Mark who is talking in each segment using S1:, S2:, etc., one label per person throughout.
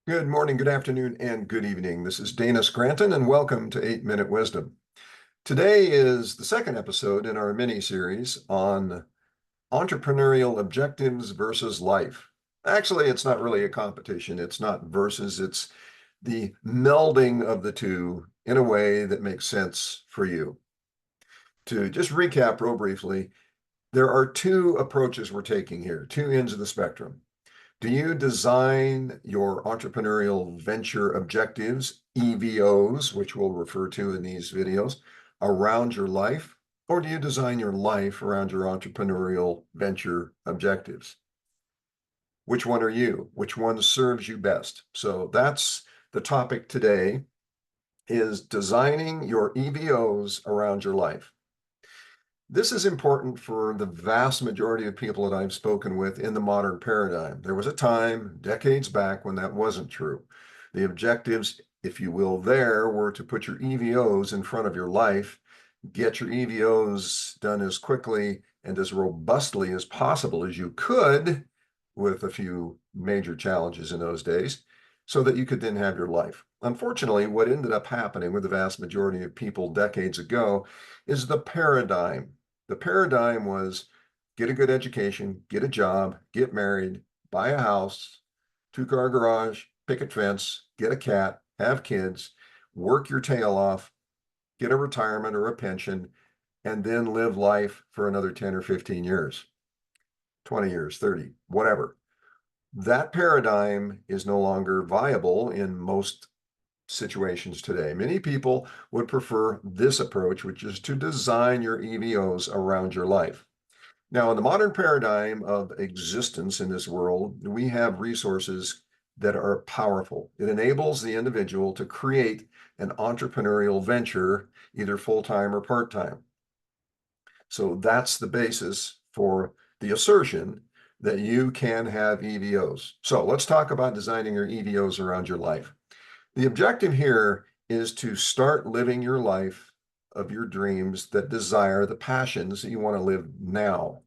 S1: Good morning, good afternoon, and good evening. This is Dana Scranton, and welcome to 8 Minute Wisdom. Today is the second episode in our mini series on entrepreneurial objectives versus life. Actually, it's not really a competition. It's not versus, it's the melding of the two in a way that makes sense for you. To just recap real briefly, there are two approaches we're taking here, two ends of the spectrum. Do you design your entrepreneurial venture objectives, EVOs, which we'll refer to in these videos, around your life? Or do you design your life around your entrepreneurial venture objectives? Which one are you? Which one serves you best? So that's the topic today, is designing your EVOs around your life. This is important for the vast majority of people that I've spoken with in the modern paradigm. There was a time, decades back, when that wasn't true. The objectives, if you will, there were to put your EVOs in front of your life, get your EVOs done as quickly and as robustly as possible as you could, with a few major challenges in those days, so that you could then have your life. Unfortunately, what ended up happening with the vast majority of people decades ago is the paradigm. The paradigm was get a good education, get a job, get married, buy a house, two-car garage, picket fence, get a cat, have kids, work your tail off, get a retirement or a pension, and then live life for another 10 or 15 years, 20 years, 30, whatever. That paradigm is no longer viable in most situations today. Many people would prefer this approach, which is to design your EVOs around your life. Now, in the modern paradigm of existence in this world, we have resources that are powerful. It enables the individual to create an entrepreneurial venture, either full-time or part-time. So that's the basis for the assertion that you can have EVOs. So let's talk about designing your EVOs around your life. The objective here is to start living your life of your dreams that desire the passions that you want to live now,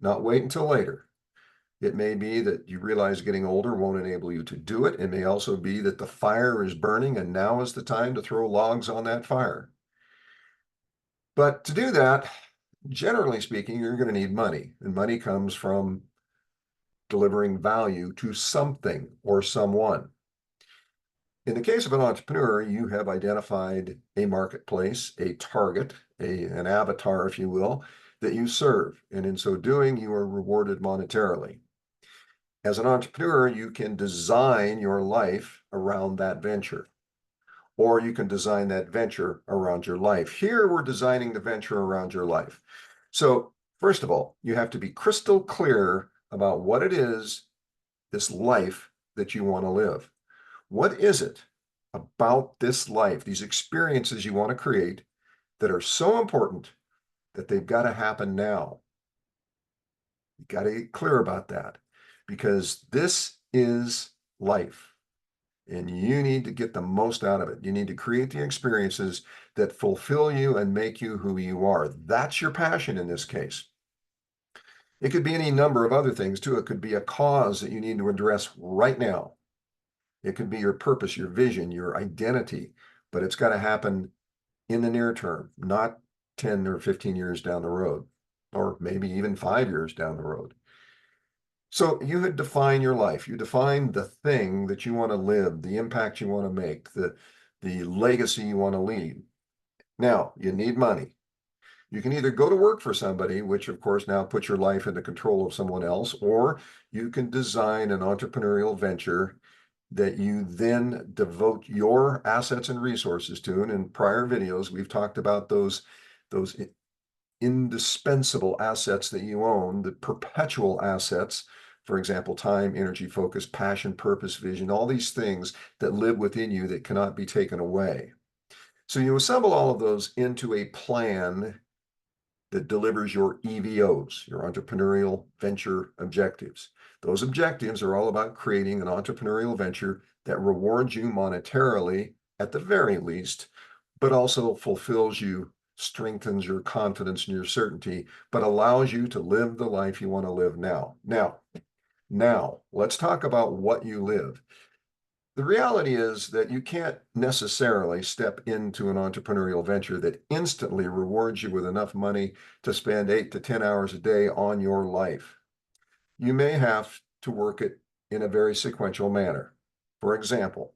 S1: not wait until later. It may be that you realize getting older won't enable you to do it. It may also be that the fire is burning and now is the time to throw logs on that fire. But to do that, generally speaking, you're going to need money, and money comes from delivering value to something or someone. In the case of an entrepreneur, you have identified a marketplace, a target, an avatar, if you will, that you serve. And in so doing, you are rewarded monetarily. As an entrepreneur, you can design your life around that venture, or you can design that venture around your life. Here, we're designing the venture around your life. So, first of all, you have to be crystal clear about what it is, this life that you want to live. What is it about this life, these experiences you want to create, that are so important that they've got to happen now? You got to get clear about that, because this is life and you need to get the most out of it. You need to create the experiences that fulfill you and make you who you are. That's your passion in this case. It could be any number of other things too. It could be a cause that you need to address right now. It could be your purpose, your vision, your identity, but it's got to happen in the near term, not 10 or 15 years down the road, or maybe even 5 years down the road. So you had defined your life. You define the thing that you want to live, the impact you want to make, the legacy you want to leave. Now, you need money. You can either go to work for somebody, which of course now puts your life in the control of someone else, or you can design an entrepreneurial venture that you then devote your assets and resources to. And in prior videos, we've talked about those indispensable assets that you own, the perpetual assets, for example, time, energy, focus, passion, purpose, vision, all these things that live within you that cannot be taken away. So you assemble all of those into a plan that delivers your EVOs, your entrepreneurial venture objectives. Those objectives are all about creating an entrepreneurial venture that rewards you monetarily at the very least, but also fulfills you, strengthens your confidence and your certainty, but allows you to live the life you want to live now. Now, let's talk about what you live. The reality is that you can't necessarily step into an entrepreneurial venture that instantly rewards you with enough money to spend 8 to 10 hours a day on your life. You may have to work it in a very sequential manner. For example,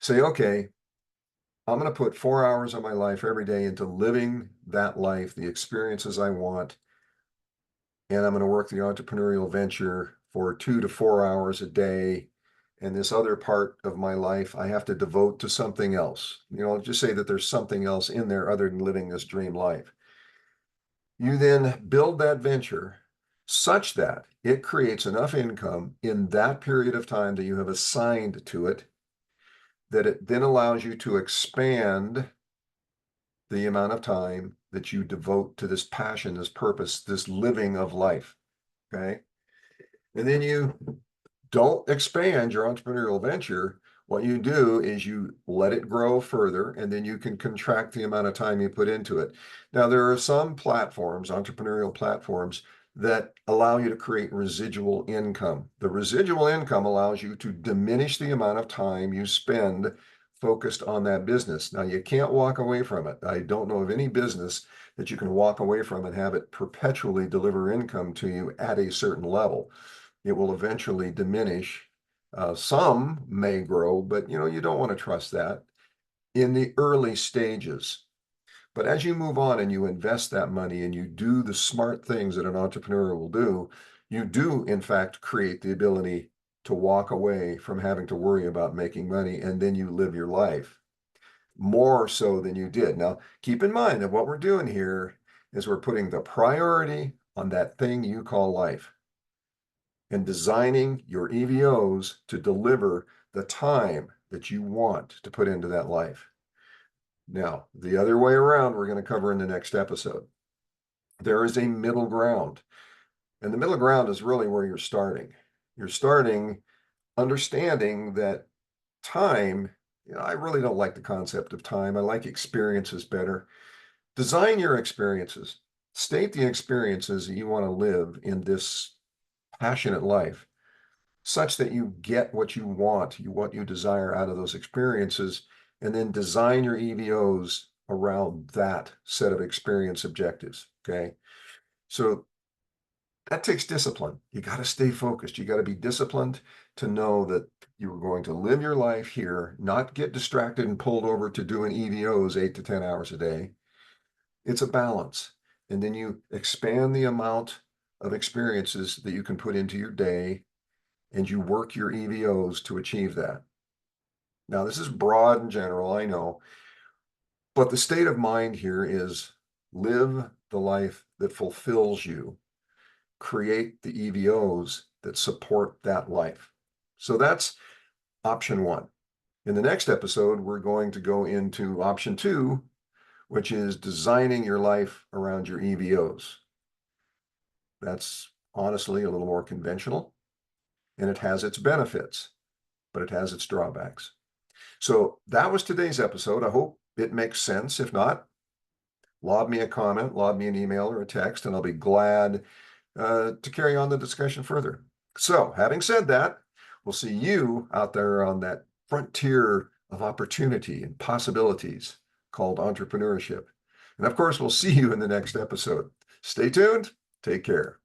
S1: say, okay, I'm going to put 4 hours of my life every day into living that life, the experiences I want, and I'm going to work the entrepreneurial venture for 2 to 4 hours a day. And this other part of my life, I have to devote to something else. Just say that there's something else in there other than living this dream life. You then build that venture such that it creates enough income in that period of time that you have assigned to it, that it then allows you to expand the amount of time that you devote to this passion, this purpose, this living of life. Okay. And then you don't expand your entrepreneurial venture. What you do is you let it grow further, and then you can contract the amount of time you put into it. Now, there are some platforms, entrepreneurial platforms, that allow you to create residual income. The residual income allows you to diminish the amount of time you spend focused on that business. Now, you can't walk away from it. I don't know of any business that you can walk away from and have it perpetually deliver income to you at a certain level. It will eventually diminish. Some may grow, but you don't want to trust that in the early stages. But as you move on and you invest that money and you do the smart things that an entrepreneur will do, you do, in fact, create the ability to walk away from having to worry about making money, and then you live your life more so than you did. Now, keep in mind that what we're doing here is we're putting the priority on that thing you call life and designing your EVOs to deliver the time that you want to put into that life. Now, the other way around, we're going to cover in the next episode. There is a middle ground, and the middle ground is really where you're starting. You're starting understanding that time, I really don't like the concept of time. I like experiences better. Design your experiences. State the experiences that you want to live in this passionate life, such that you get what you want, what you desire out of those experiences, and then design your EVOs around that set of experience objectives. Okay. So that takes discipline. You got to stay focused. You got to be disciplined to know that you're going to live your life here, not get distracted and pulled over to doing EVOs 8 to 10 hours a day. It's a balance. And then you expand the amount of experiences that you can put into your day, and you work your EVOs to achieve that. Now, this is broad and general, I know, but the state of mind here is live the life that fulfills you, create the EVOs that support that life. So that's option one. In the next episode, we're going to go into option two, which is designing your life around your EVOs. That's honestly a little more conventional, and it has its benefits, but it has its drawbacks. So that was today's episode. I hope it makes sense. If not, lob me a comment, lob me an email or a text, and I'll be glad to carry on the discussion further. So having said that, we'll see you out there on that frontier of opportunity and possibilities called entrepreneurship. And of course, we'll see you in the next episode. Stay tuned. Take care.